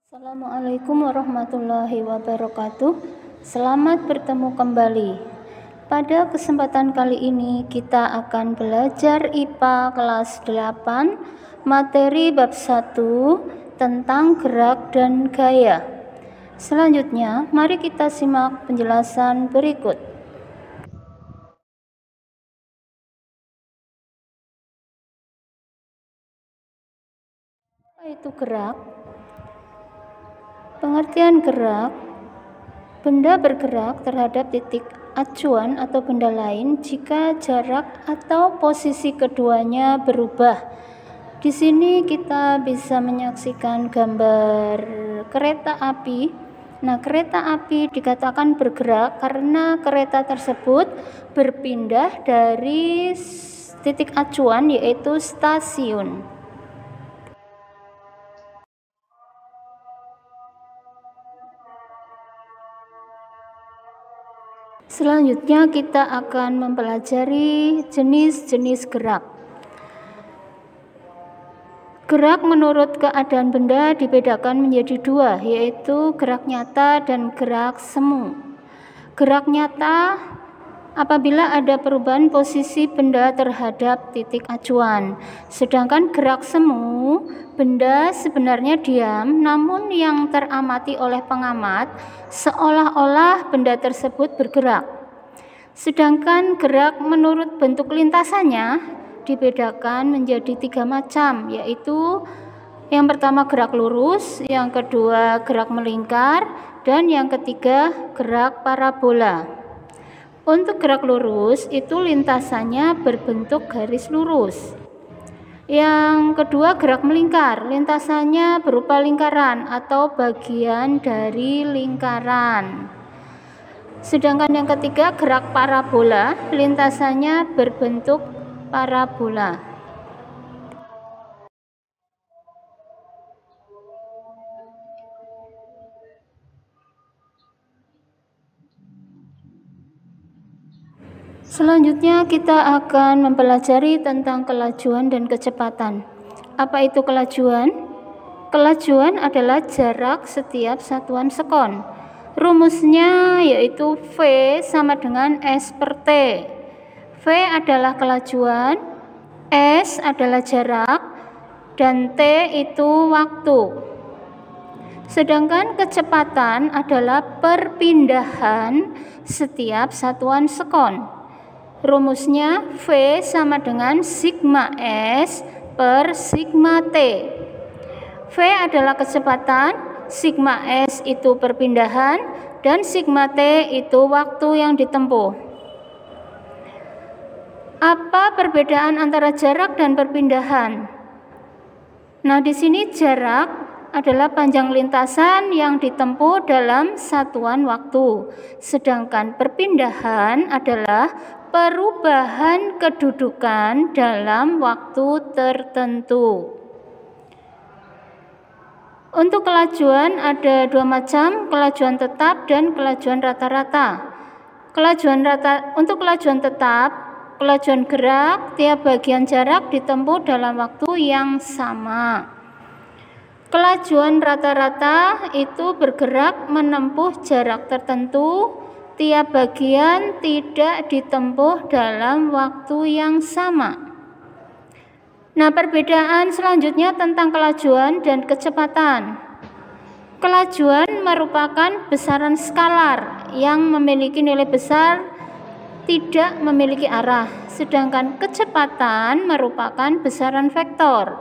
Assalamualaikum warahmatullahi wabarakatuh. Selamat bertemu kembali. Pada kesempatan kali ini kita akan belajar IPA kelas 8, materi bab 1 tentang gerak dan gaya. Selanjutnya, mari kita simak penjelasan berikut. Apa itu gerak? Pengertian gerak: benda bergerak terhadap titik acuan atau benda lain jika jarak atau posisi keduanya berubah. Di sini kita bisa menyaksikan gambar kereta api. Nah, kereta api dikatakan bergerak karena kereta tersebut berpindah dari titik acuan, yaitu stasiun. Selanjutnya kita akan mempelajari jenis-jenis gerak. Gerak menurut keadaan benda dibedakan menjadi dua, yaitu gerak nyata dan gerak semu. Gerak nyata apabila ada perubahan posisi benda terhadap titik acuan. Sedangkan gerak semu, benda sebenarnya diam, namun yang teramati oleh pengamat seolah-olah benda tersebut bergerak. Sedangkan gerak menurut bentuk lintasannya dibedakan menjadi 3 macam, yaitu yang pertama gerak lurus, yang kedua gerak melingkar, dan yang ketiga gerak parabola. Untuk gerak lurus itu lintasannya berbentuk garis lurus. Yang kedua gerak melingkar, lintasannya berupa lingkaran atau bagian dari lingkaran. Sedangkan yang ketiga gerak parabola, lintasannya berbentuk parabola. Selanjutnya kita akan mempelajari tentang kelajuan dan kecepatan. Apa itu kelajuan? Kelajuan adalah jarak setiap satuan sekon. Rumusnya yaitu V sama dengan S per T. V adalah kelajuan, S adalah jarak, dan T itu waktu. Sedangkan kecepatan adalah perpindahan setiap satuan sekon. Rumusnya V sama dengan sigma S per sigma T. V adalah kecepatan, sigma S itu perpindahan, dan sigma T itu waktu yang ditempuh. Apa perbedaan antara jarak dan perpindahan? Nah, di sini jarak adalah panjang lintasan yang ditempuh dalam satuan waktu. Sedangkan perpindahan adalah perubahan kedudukan dalam waktu tertentu. Untuk kelajuan ada 2 macam, kelajuan tetap dan kelajuan rata-rata. Untuk kelajuan tetap, kelajuan gerak, tiap bagian jarak ditempuh dalam waktu yang sama. Kelajuan rata-rata itu bergerak menempuh jarak tertentu, tiap bagian tidak ditempuh dalam waktu yang sama. Nah, perbedaan selanjutnya tentang kelajuan dan kecepatan. Kelajuan merupakan besaran skalar yang memiliki nilai besar, tidak memiliki arah. Sedangkan kecepatan merupakan besaran vektor,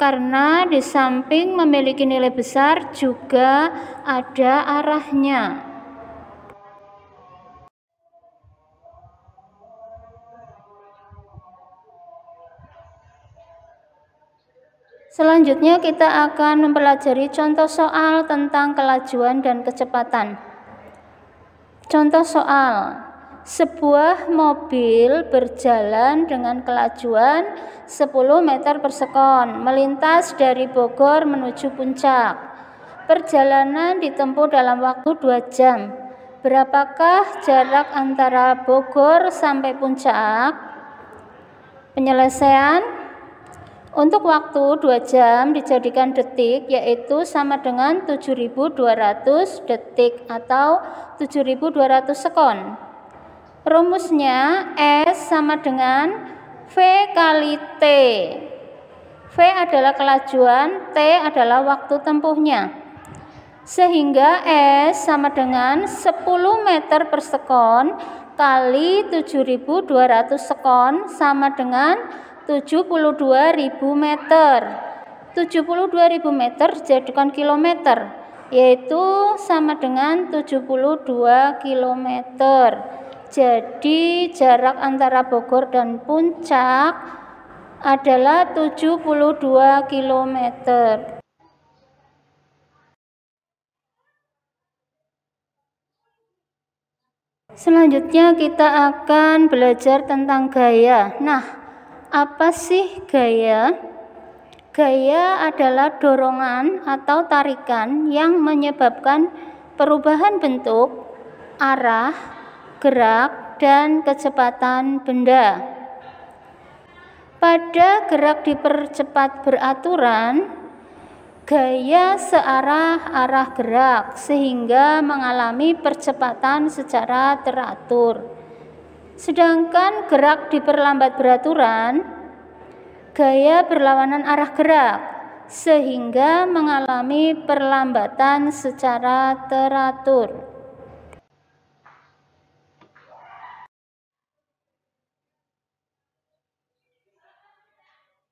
karena di samping memiliki nilai besar juga ada arahnya. Selanjutnya kita akan mempelajari contoh soal tentang kelajuan dan kecepatan. Contoh soal: sebuah mobil berjalan dengan kelajuan 10 meter per sekon melintas dari Bogor menuju Puncak. Perjalanan ditempuh dalam waktu 2 jam. Berapakah jarak antara Bogor sampai Puncak? Penyelesaian: Untuk waktu 2 jam dijadikan detik, yaitu sama dengan 7.200 detik atau 7.200 sekon. Rumusnya S sama dengan V kali T. V adalah kelajuan, T adalah waktu tempuhnya. Sehingga S sama dengan 10 meter per sekon kali 7.200 sekon sama dengan 72.000 meter. 72.000 meter dijadikan kilometer, yaitu sama dengan 72 kilometer. Jadi jarak antara Bogor dan Puncak adalah 72 kilometer. Selanjutnya kita akan belajar tentang gaya. Nah, apa sih gaya? Gaya adalah dorongan atau tarikan yang menyebabkan perubahan bentuk, arah, gerak, dan kecepatan benda. Pada gerak dipercepat beraturan, gaya searah arah gerak sehingga mengalami percepatan secara teratur. Sedangkan gerak diperlambat beraturan, gaya berlawanan arah gerak sehingga mengalami perlambatan secara teratur.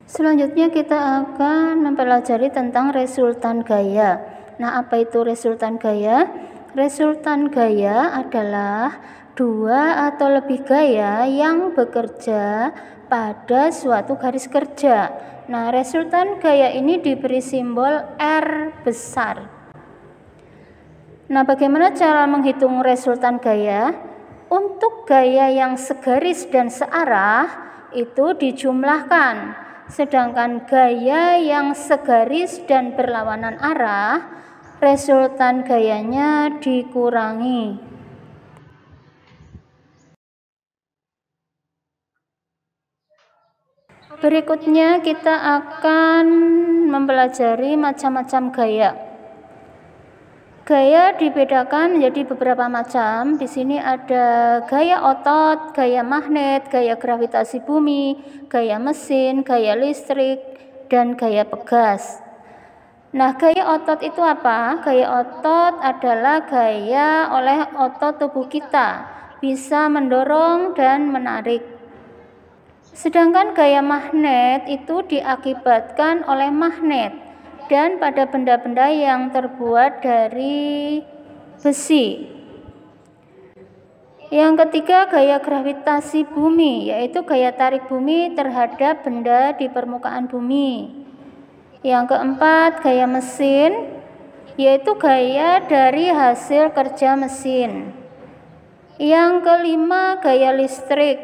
Selanjutnya kita akan mempelajari tentang resultan gaya. Nah, apa itu resultan gaya? Resultan gaya adalah 2 atau lebih gaya yang bekerja pada suatu garis kerja. Nah, resultan gaya ini diberi simbol R besar. Nah, bagaimana cara menghitung resultan gaya? Untuk gaya yang segaris dan searah itu dijumlahkan, sedangkan gaya yang segaris dan berlawanan arah, resultan gayanya dikurangi. Berikutnya kita akan mempelajari macam-macam gaya. Gaya dibedakan menjadi beberapa macam. Di sini ada gaya otot, gaya magnet, gaya gravitasi bumi, gaya mesin, gaya listrik, dan gaya pegas. Nah, gaya otot itu apa? Gaya otot adalah gaya oleh otot tubuh kita, bisa mendorong dan menarik. Sedangkan gaya magnet itu diakibatkan oleh magnet dan pada benda-benda yang terbuat dari besi. Yang ketiga, gaya gravitasi bumi, yaitu gaya tarik bumi terhadap benda di permukaan bumi. Yang keempat, gaya mesin, yaitu gaya dari hasil kerja mesin. Yang kelima, gaya listrik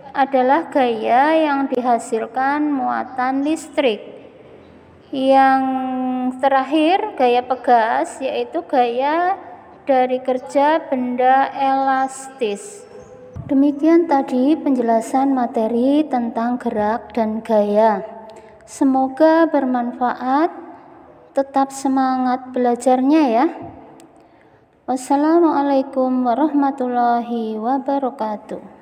adalah gaya yang dihasilkan muatan listrik. Yang terakhir, gaya pegas, yaitu gaya dari kerja benda elastis. Demikian tadi penjelasan materi tentang gerak dan gaya. Semoga bermanfaat. Tetap semangat belajarnya ya. Wassalamualaikum warahmatullahi wabarakatuh.